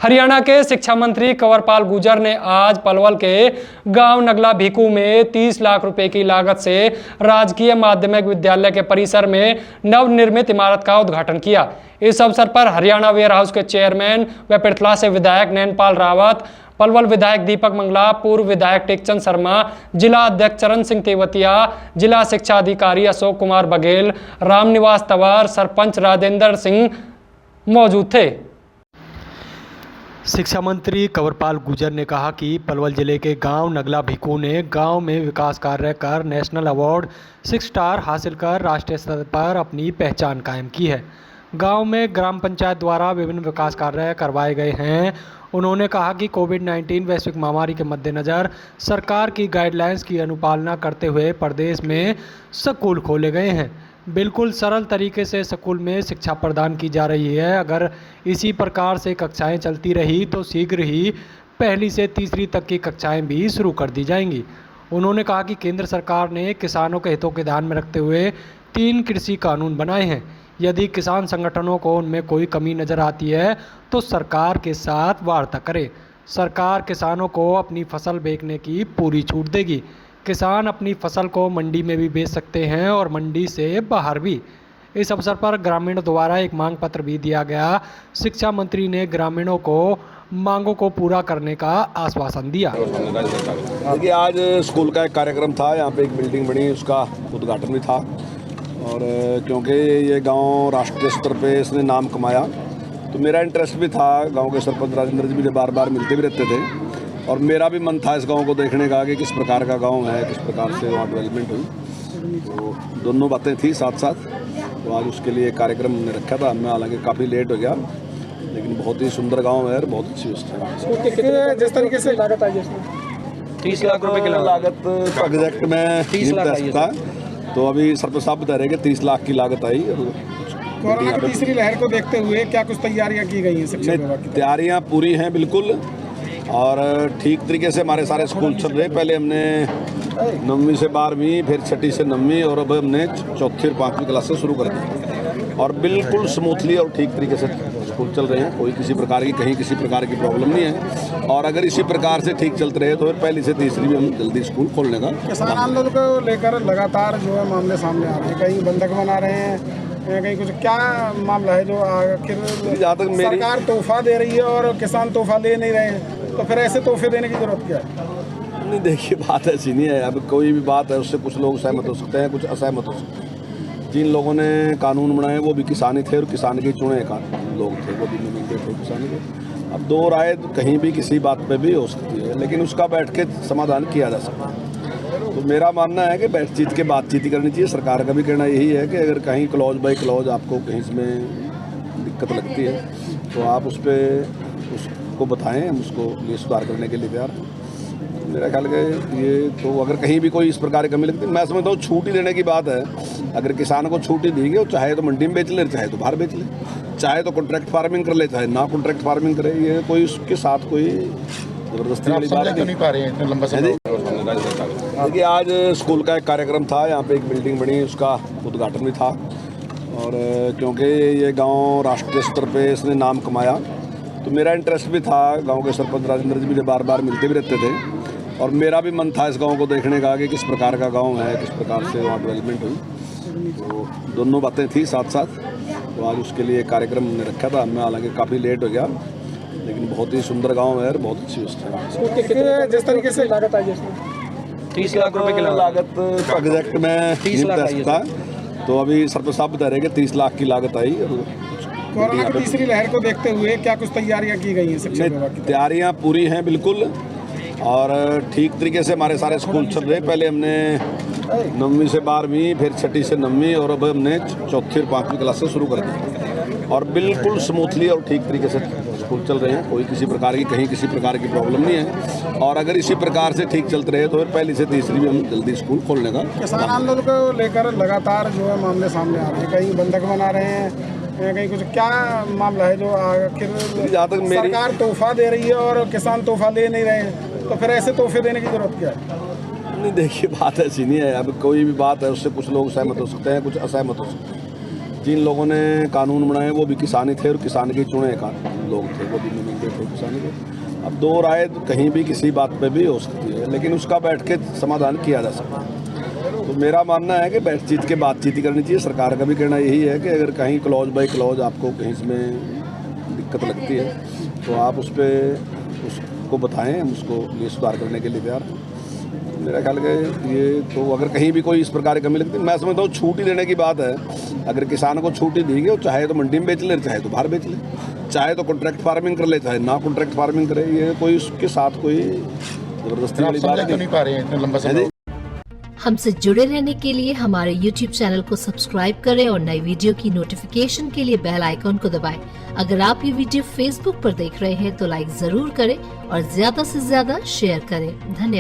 हरियाणा के शिक्षा मंत्री कंवरपाल गुर्जर ने आज पलवल के गांव नगला भीकू में 30 लाख रुपए की लागत से राजकीय माध्यमिक विद्यालय के परिसर में नवनिर्मित इमारत का उद्घाटन किया। इस अवसर पर हरियाणा वेयर हाउस के चेयरमैन व पिरथला से विधायक नैनपाल रावत, पलवल विधायक दीपक मंगला, पूर्व विधायक टेकचंद शर्मा, जिला अध्यक्ष चरण सिंह तेवतिया, जिला शिक्षा अधिकारी अशोक कुमार बघेल, रामनिवास तंवर, सरपंच राजेंद्र सिंह मौजूद थे। शिक्षा मंत्री कंवरपाल गुर्जर ने कहा कि पलवल जिले के गांव नगला भीकू ने गांव में विकास कार्य कर नेशनल अवार्ड 6 स्टार हासिल कर राष्ट्रीय स्तर पर अपनी पहचान कायम की है। गांव में ग्राम पंचायत द्वारा विभिन्न विकास कार्य करवाए गए हैं। उन्होंने कहा कि कोविड-19 वैश्विक महामारी के मद्देनज़र सरकार की गाइडलाइंस की अनुपालना करते हुए प्रदेश में स्कूल खोले गए हैं। बिल्कुल सरल तरीके से स्कूल में शिक्षा प्रदान की जा रही है। अगर इसी प्रकार से कक्षाएं चलती रही तो शीघ्र ही पहली से तीसरी तक की कक्षाएं भी शुरू कर दी जाएंगी। उन्होंने कहा कि केंद्र सरकार ने किसानों के हितों के ध्यान में रखते हुए 3 कृषि कानून बनाए हैं। यदि किसान संगठनों को उनमें कोई कमी नज़र आती है तो सरकार के साथ वार्ता करे। सरकार किसानों को अपनी फसल बेचने की पूरी छूट देगी। किसान अपनी फसल को मंडी में भी बेच सकते हैं और मंडी से बाहर भी। इस अवसर पर ग्रामीणों द्वारा एक मांग पत्र भी दिया गया। शिक्षा मंत्री ने ग्रामीणों को मांगों को पूरा करने का आश्वासन दिया। देखिए, आज स्कूल का एक कार्यक्रम था, यहाँ पे एक बिल्डिंग बनी, उसका उद्घाटन भी था। और क्योंकि ये गांव राष्ट्रीय स्तर पे इसने नाम कमाया तो मेरा इंटरेस्ट भी था। गांव के सरपंच राजेंद्र जी मुझे बार बार मिलते भी रहते थे और मेरा भी मन था इस गांव को देखने का कि किस प्रकार का गांव है, किस प्रकार से वहाँ डेवलपमेंट हुई। तो दोनों बातें थी साथ साथ। तो आज उसके लिए कार्यक्रम हमने रखा था। मैं हालांकि काफ़ी लेट हो गया, लेकिन बहुत ही सुंदर गाँव है और बहुत अच्छी व्यवस्था है। जिस तरीके से लागत आई है 30 लाख रुपए की लागत एग्जैक्ट में 30 लाख तो अभी सरपंच साहब बता रहे कि 30 लाख की लागत आई। कोरोना की तीसरी लहर को देखते हुए क्या कुछ तैयारियां की गई हैं शिक्षा विभाग की? तैयारियां पूरी हैं बिल्कुल, और ठीक तरीके से हमारे सारे स्कूल चल रहे। पहले हमने 9वीं से 12वीं, फिर 6ठी से 9वीं और अब हमने 4थी और 5वीं क्लास से शुरू कर दी और बिल्कुल स्मूथली और ठीक तरीके से स्कूल चल रहे हैं। कोई किसी प्रकार की कहीं किसी प्रकार की प्रॉब्लम नहीं है। और अगर इसी प्रकार से ठीक चलते रहे तो फिर पहली से तीसरी भी हम जल्दी स्कूल खोलने का। किसान आंदोलन को लेकर लगातार जो है मामले सामने आ रहे हैं, कहीं बंधक बना रहे हैं, कहीं कुछ क्या मामला है जो आखिर जहाँ तक मेरी सरकार तोहफा दे रही है और किसान तोहफा ले नहीं रहे हैं, तो फिर ऐसे तोहफे देने की जरूरत क्या है? नहीं, देखिए, बात ऐसी नहीं है। अब कोई भी बात है उससे कुछ लोग सहमत हो सकते हैं, कुछ असहमत हो सकते हैं। जिन लोगों ने कानून बनाए वो भी किसान ही थे और किसान के चुने लोग थे, वो भी मिलते थे किसान के। अब दो राय कहीं भी किसी बात पे भी हो सकती है, लेकिन उसका बैठ के समाधान किया जा सकता है। तो मेरा मानना है कि बातचीत के बातचीत ही करनी चाहिए। सरकार का भी कहना यही है कि अगर कहीं क्लॉज बाई क्लॉज आपको कहीं इसमें दिक्कत लगती है तो आप उस पर उसको बताएं, हम उसको लिए सुधार करने के लिए तैयार हैं। मेरा ख्याल है ये तो अगर कहीं भी कोई इस प्रकार की कमी लगती है, मैं समझता हूँ छूट ही देने की बात है। अगर किसान को छूट ही दी गई, चाहे तो मंडी में बेच ले, चाहे तो बाहर बेच ले, चाहे तो कॉन्ट्रैक्ट फार्मिंग कर ले, चाहे ना कॉन्ट्रैक्ट फार्मिंग करे। ये कोई उसके साथ कोई जबरदस्ती वाली बात नहीं पा रहे हैं इतने लंबा समय। देखिए, आज स्कूल का एक कार्यक्रम था, यहाँ पे एक बिल्डिंग बनी, उसका उद्घाटन भी था। और क्योंकि ये गाँव राष्ट्रीय स्तर पे इसने नाम कमाया तो मेरा इंटरेस्ट भी था। गांव के सरपंच राजेंद्र जी मुझे बार बार मिलते भी रहते थे और मेरा भी मन था इस गांव को देखने का कि किस प्रकार का गांव है, किस प्रकार से वहाँ डेवलपमेंट हुई। तो दोनों बातें थी साथ साथ। तो आज उसके लिए कार्यक्रम हमने रखा था। मैं हालांकि काफ़ी लेट हो गया, लेकिन बहुत ही सुंदर गाँव है और बहुत अच्छी व्यवस्था है। जिस तरीके से लागत आई है 30 लाख रुपए की लागत एग्जैक्ट में 30 लाख था तो अभी सरपंच साहब बता रहे कि 30 लाख की लागत आई। कोरोना की तीसरी लहर को देखते हुए क्या कुछ तैयारियां की गई हैं शिक्षा विभाग की? तैयारियां पूरी हैं बिल्कुल, और ठीक तरीके से हमारे सारे स्कूल चल रहे। पहले हमने 9वीं से 12वीं, फिर 6ठी से 9वीं और अब हमने 4थी और 5वीं क्लास से शुरू कर दी और बिल्कुल स्मूथली और ठीक तरीके से स्कूल चल रहे हैं। कोई किसी प्रकार की कहीं किसी प्रकार की प्रॉब्लम नहीं है। और अगर इसी प्रकार से ठीक चलते रहे तो फिर पहली से तीसरी भी हम जल्दी स्कूल खोलने का। किसान आंदोलन को लेकर लगातार जो है मामले सामने आ रहे हैं, कहीं बंधक बना रहे हैं, कहीं कुछ क्या मामला है जो आखिर जहाँ तक मेरी सरकार तोहफा दे रही है और किसान तोहफा ले नहीं रहे हैं, तो फिर ऐसे तोहफे देने की जरूरत क्या है? नहीं, देखिए, बात ऐसी नहीं है। अब कोई भी बात है उससे कुछ लोग सहमत हो सकते हैं, कुछ असहमत हो सकते हैं। जिन लोगों ने कानून बनाए वो भी किसान ही थे और किसान के चुने लोग थे, वो भी नुमाइंदे थे किसान के। अब दो राय कहीं भी किसी बात पे भी हो सकती है, लेकिन उसका बैठ के समाधान किया जा सकता है। तो मेरा मानना है कि बातचीत के बातचीत ही करनी चाहिए। सरकार का भी कहना यही है कि अगर कहीं क्लॉज बाय क्लॉज आपको कहीं इसमें दिक्कत लगती है तो आप उस पर उसको बताएं, हम उसको लिए सुधार करने के लिए तैयार हैं। मेरा ख्याल है ये तो अगर कहीं भी कोई इस प्रकार की कमी लगती है, मैं समझता हूँ छूट ही देने की बात है। अगर किसान को छूट ही दी गई, चाहे तो मंडी में बेच ले, चाहे तो बाहर बेच ले, चाहे तो कॉन्ट्रैक्ट फार्मिंग कर ले, चाहे ना कॉन्ट्रैक्ट फार्मिंग करे, ये कोई उसके साथ कोई जबरदस्ती वाली बात नहीं पा रहे हैं इतना लंबा समय। हमसे जुड़े रहने के लिए हमारे YouTube चैनल को सब्सक्राइब करें और नई वीडियो की नोटिफिकेशन के लिए बेल आइकॉन को दबाएं। अगर आप ये वीडियो Facebook पर देख रहे हैं तो लाइक जरूर करें और ज्यादा से ज्यादा शेयर करें। धन्यवाद।